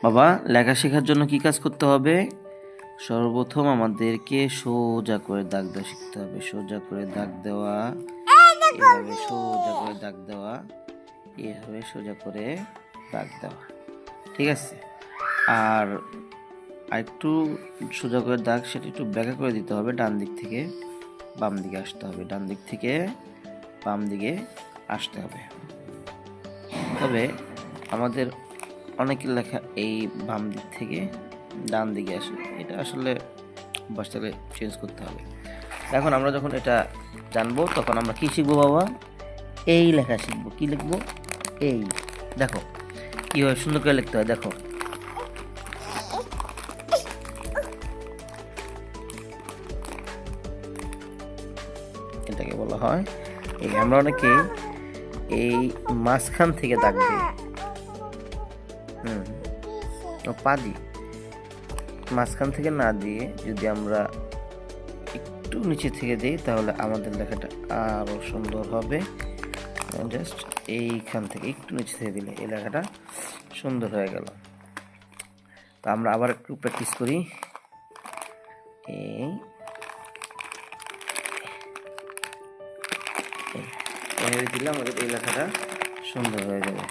বাবা, লেখা শেখার জন্য কি কাজ করতে হবে? সর্বপ্রথম আমাদেরকে সোজা করে দাগ দেওয়া শিখতে হবে। সোজা করে দাগ দেওয়া, এভাবে সোজা করে দাগ দেওয়া, এভাবে সোজা করে দাগ দেওয়া। ঠিক আছে? আর একটু সোজা করে দাগ, সেটা একটু ব্যাকা করে দিতে হবে। ডান দিক থেকে বাম দিকে আসতে হবে, ডান দিক থেকে বাম দিকে আসতে হবে। তবে আমাদের অনেকের লেখা এই বাম দিক থেকে ডান দিকে আসে, এটা আসলে অভ্যাসটাকে চেঞ্জ করতে হবে। এখন আমরা যখন এটা জানবো, তখন আমরা কি শিখবো বাবা? এই লেখা শিখবো। কি লিখবো? এই। দেখো কীভাবে সুন্দর করে লিখতে হয়, দেখো। এটাকে বলা হয় এই। আমরা অনেকে এই মাঝখান থেকে দাগ দিই। পাদি মাঝখান থেকে না দিয়ে যদি আমরা একটু নিচে থেকে দিই, তাহলে আমাদের লেখাটা আরো সুন্দর হবে। জাস্ট এইখান থেকে একটু নিচে থেকে দিলে এই লেখাটা সুন্দর হয়ে গেল। তো আমরা আবার একটু প্র্যাকটিস করি। এই দিলে আমাদের এই লেখাটা সুন্দর হয়ে যাবে।